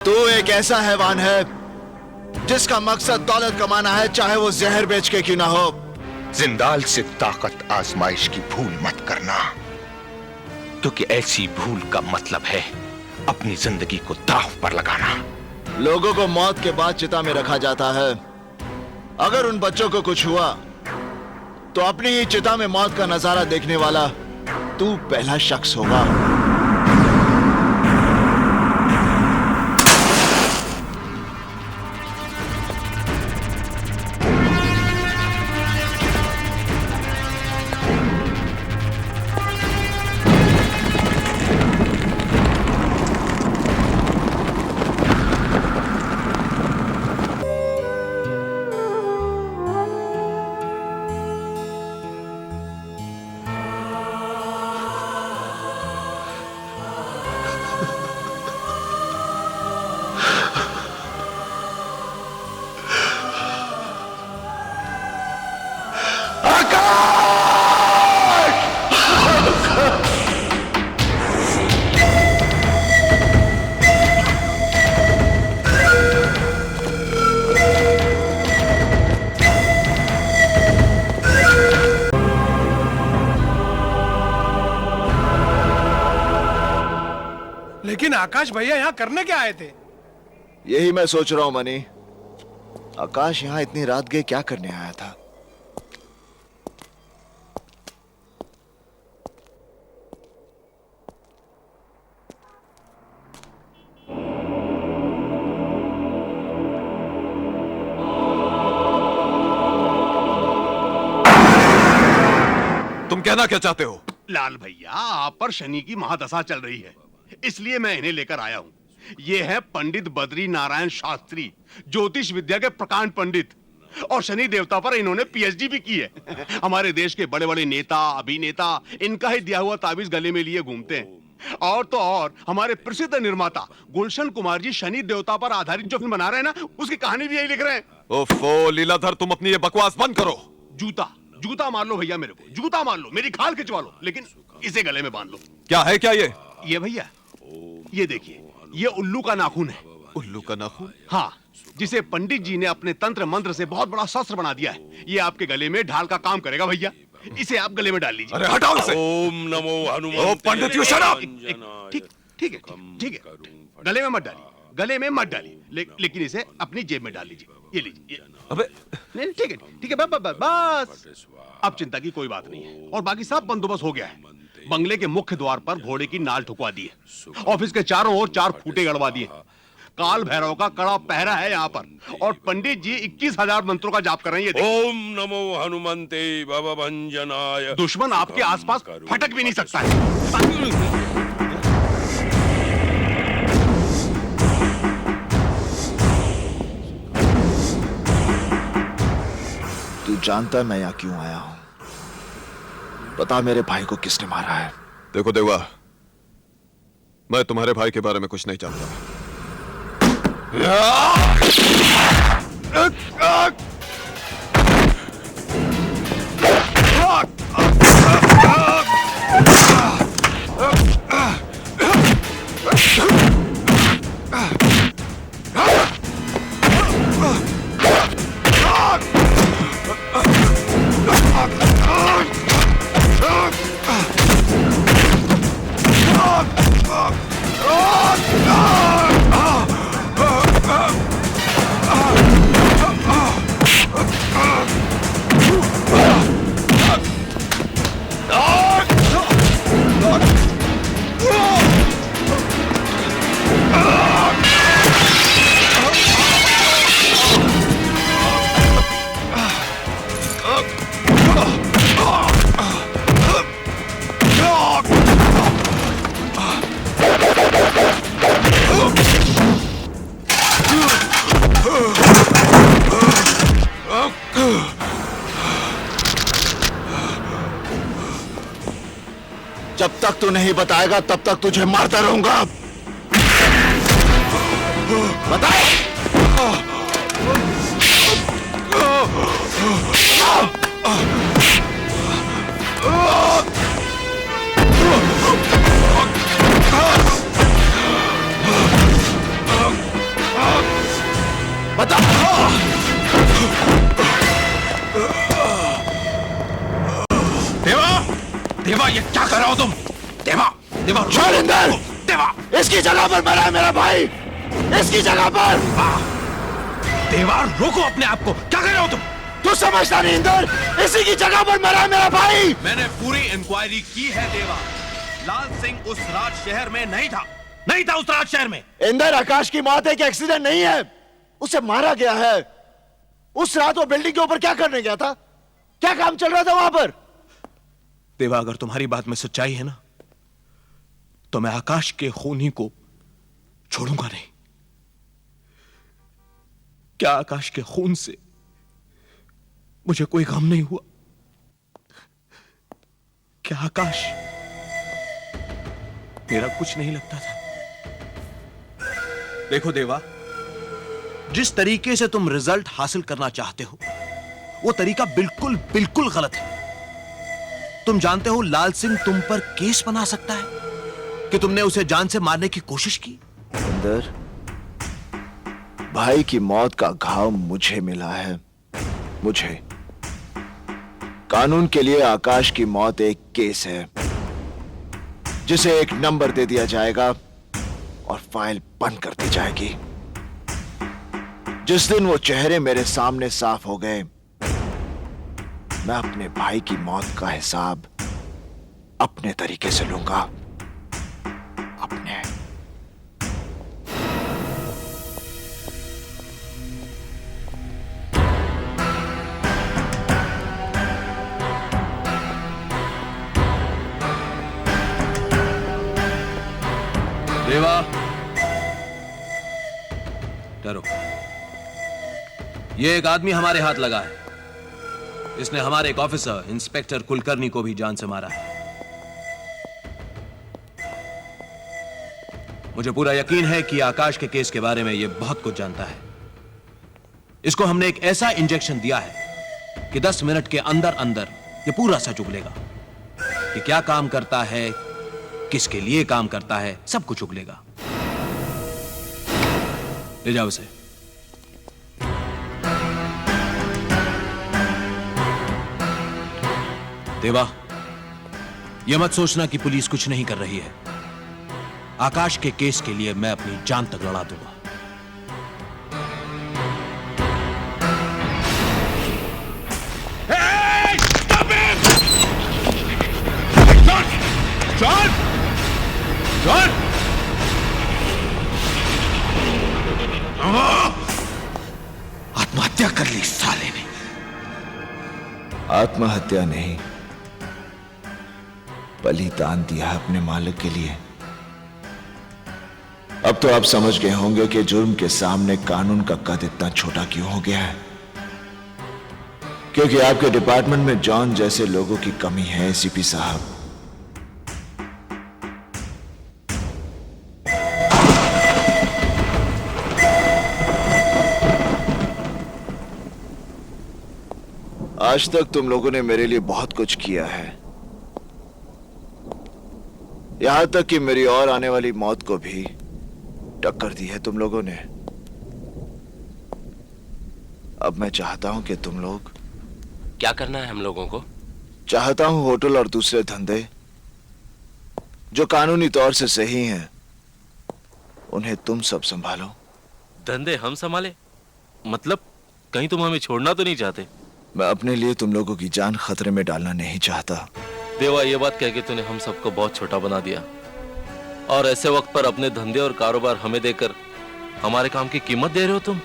तू एक ऐसा हैवान है जिसका मकसद दौलत कमाना है, चाहे वो जहर बेच के क्यों ना हो। जिंदाल से ताकत आजमाइश की भूल मत करना, क्योंकि ऐसी भूल का मतलब है अपनी जिंदगी को दांव पर लगाना। लोगों को मौत के बाद चिता में रखा जाता है। अगर उन बच्चों को कुछ हुआ तो अपनी ही चिता में मौत का नजारा देखने वाला तू पहला शख्स होगा। लेकिन आकाश भैया यहाँ करने क्या आए थे? यही मैं सोच रहा हूं मनी, आकाश यहां इतनी रात गए क्या करने आया था। तुम कहना क्या चाहते हो? लाल भैया, आप पर शनि की महादशा चल रही है, इसलिए मैं इन्हें लेकर आया हूँ। ये है पंडित बद्री नारायण शास्त्री, ज्योतिष विद्या के प्रकांड पंडित, और शनि देवता पर इन्होंने पीएचडी भी की है। हमारे देश के बड़े बड़े नेता अभिनेता इनका ही दिया हुआ ताबीज गले में लिए घूमते हैं। और तो और हमारे प्रसिद्ध निर्माता गुलशन कुमार जी शनि देवता पर आधारित जो फिल्म बना रहे हैं ना, उसकी कहानी भी यही लिख रहे हैं। ओफो लीलाधर, तुम अपनी ये बकवास बंद करो। जूता मार लो भैया, मेरे को जूता मार लो, मेरी खाल खिंचवा लो, लेकिन इसे गले में बांध लो। क्या है क्या ये भैया, ये देखिए, ये उल्लू का नाखून है। उल्लू का नाखून? हाँ, जिसे पंडित जी ने अपने तंत्र मंत्र से बहुत बड़ा शस्त्र बना दिया है। ये आपके गले में ढाल का काम करेगा भैया, इसे आप गले में डाल लीजिए। अरे हटाओ इसे। ओम नमो हनुमान। पंडित यू शट अप। ठीक है, गले में मत डालिए, गले में मत डालिए, लेकिन इसे अपनी जेब में डाल लीजिए। ये लीजिए। अबे नहीं, ठीक है, बस अब चिंता की कोई बात नहीं है, और बाकी सब बंदोबस्त हो गया है। बंगले के मुख्य द्वार पर घोड़े की नाल ठुकवा दी है, ऑफिस के चारों ओर 4 फूटे गड़वा दिए, काल भैरव का कड़ा पहरा है यहाँ पर, और पंडित जी 21,000 मंत्रों का जाप कर रहे हैं। ये ओम नमो हनुमंते भवभंजनाय। दुश्मन आपके आसपास फटक भी नहीं सकता है। तू जानता है मैं यहाँ क्यों आया हूं? बता मेरे भाई को किसने मारा है? देखो देवा, मैं तुम्हारे भाई के बारे में कुछ नहीं जानता। जब तक तू नहीं बताएगा तब तक तुझे मारता रहूंगा। बता। देवा, देवा ये क्या कर रहे हो तुम? देवा, देवा शैलेंद्र! देवा, इसकी जगह पर मरा है मेरा भाई, इसकी जगह पर। देवा रोको अपने आप को, क्या कर रहे हो तुम? तू समझता नहीं इंदर, इसी की जगह पर मरा है मेरा भाई। मैंने पूरी इंक्वायरी की है देवा। लाल सिंह उस राज शहर में नहीं था, नहीं था उस राज शहर में। इंदर, आकाश की मौत एक एक्सीडेंट नहीं है, उसे मारा गया है। उस रात वो बिल्डिंग के ऊपर क्या करने गया था? क्या काम चल रहा था वहां पर? देवा अगर तुम्हारी बात में सच्चाई है ना, तो मैं आकाश के खूनी को छोड़ूंगा नहीं। क्या आकाश के खून से मुझे कोई गम नहीं हुआ? क्या आकाश मेरा कुछ नहीं लगता था? देखो देवा, जिस तरीके से तुम रिजल्ट हासिल करना चाहते हो, वो तरीका बिल्कुल बिल्कुल गलत है। तुम जानते हो लाल सिंह तुम पर केस बना सकता है कि तुमने उसे जान से मारने की कोशिश की। इंदर, भाई की मौत का घाव मुझे मिला है, मुझे। कानून के लिए आकाश की मौत एक केस है, जिसे एक नंबर दे दिया जाएगा और फाइल बंद कर दी जाएगी। जिस दिन वो चेहरे मेरे सामने साफ हो गए, मैं अपने भाई की मौत का हिसाब अपने तरीके से लूंगा, अपने। देवा, डरो। ये एक आदमी हमारे हाथ लगा है। इसने हमारे एक ऑफिसर इंस्पेक्टर कुलकर्णी को भी जान से मारा है। मुझे पूरा यकीन है कि आकाश के केस के बारे में यह बहुत कुछ जानता है। इसको हमने एक ऐसा इंजेक्शन दिया है कि 10 मिनट के अंदर अंदर यह पूरा सच उगलेगा कि क्या काम करता है, किसके लिए काम करता है, सब कुछ उगलेगा। ले जाओ उसे। देवा, यह मत सोचना कि पुलिस कुछ नहीं कर रही है। आकाश के केस के लिए मैं अपनी जान तक लड़ा दूंगा। जॉन! जॉन! आत्महत्या कर ली साले ने। आत्महत्या नहीं, बलिदान दिया अपने मालिक के लिए। अब तो आप समझ गए होंगे कि जुर्म के सामने कानून का कद इतना छोटा क्यों हो गया है। क्योंकि आपके डिपार्टमेंट में जॉन जैसे लोगों की कमी है, एसीपी साहब। आज तक तुम लोगों ने मेरे लिए बहुत कुछ किया है, यहां तक कि मेरी और आने वाली मौत को भी टक्कर दी है तुम लोगों ने। अब मैं चाहता हूं कि तुम लोग। क्या करना है हम लोगों को? चाहता हूं होटल और दूसरे धंधे जो कानूनी तौर से सही हैं, उन्हें तुम सब संभालो। धंधे हम संभाले? मतलब कहीं तुम हमें छोड़ना तो नहीं चाहते? मैं अपने लिए तुम लोगों की जान खतरे में डालना नहीं चाहता। देवा, ये बात कह के तूने हम सबको बहुत छोटा बना दिया, और ऐसे वक्त पर अपने धंधे और कारोबार हमें देकर हमारे काम की कीमत दे रहे हो तुम।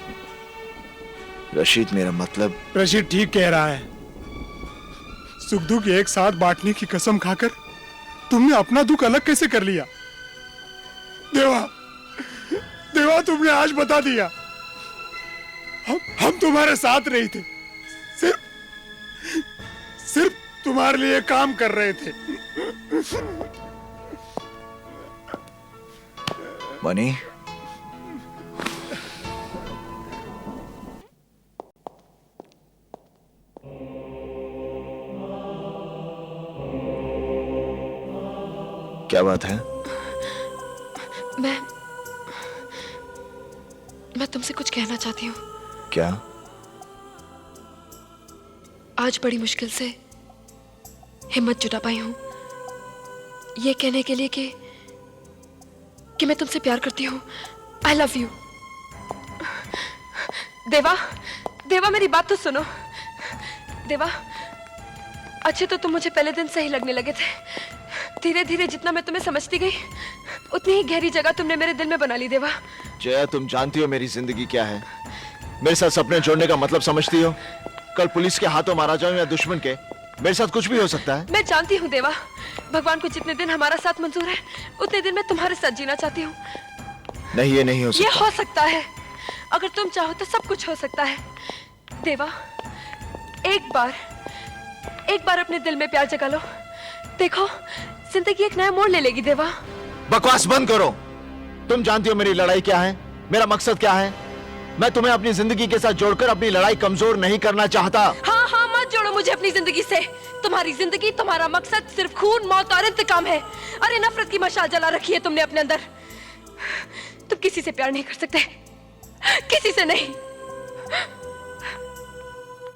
रशीद, मेरा मतलब। रशीद ठीक कह रहा है। सुख दुख एक साथ बांटने की कसम खाकर तुमने अपना दुख अलग कैसे कर लिया? देवा, देवा, तुमने आज बता दिया। हम तुम्हारे साथ नहीं थे, सिर्फ तुम्हारे लिए काम कर रहे थे। मनी, क्या बात है? मैं तुमसे कुछ कहना चाहती हूँ। क्या? आज बड़ी मुश्किल से हिम्मत जुटा पाई हूं ये कहने के लिए कि मैं तुमसे प्यार करती हूं। I love you. देवा, देवा मेरी बात तो सुनो। देवा, अच्छे तो तुम मुझे पहले दिन से ही लगने लगे थे। धीरे धीरे जितना मैं तुम्हें समझती गई उतनी ही गहरी जगह तुमने मेरे दिल में बना ली। देवा, जया, तुम जानती हो मेरी जिंदगी क्या है। मेरे साथ सपने जोड़ने का मतलब समझती हो? कल पुलिस के हाथों मारा जाऊं या दुश्मन के, मेरे साथ कुछ भी हो सकता है। मैं जानती हूँ देवा, भगवान को जितने दिन हमारा साथ मंजूर है उतने दिन मैं तुम्हारे साथ जीना चाहती हूँ। नहीं, ये नहीं हो ये सकता। हो सकता है। अगर तुम चाहो तो सब कुछ हो सकता है। देवा, एक बार अपने दिल में प्यार जगा लो। देखो, जिंदगी एक नया मोड़ ले लेगी। देवा, बकवास बंद करो। तुम जानती हो मेरी लड़ाई क्या है, मेरा मकसद क्या है। मैं तुम्हें अपनी जिंदगी के साथ जोड़कर अपनी लड़ाई कमजोर नहीं करना चाहता। हाँ हाँ, मत जोड़ो मुझे अपनी जिंदगी से। तुम्हारी जिंदगी, तुम्हारा मकसद सिर्फ खून, मौत और इंतकाम है। अरे नफरत की मशाल जला रखी है तुमने अपने अंदर। तुम किसी से प्यार नहीं कर सकते, किसी से नहीं।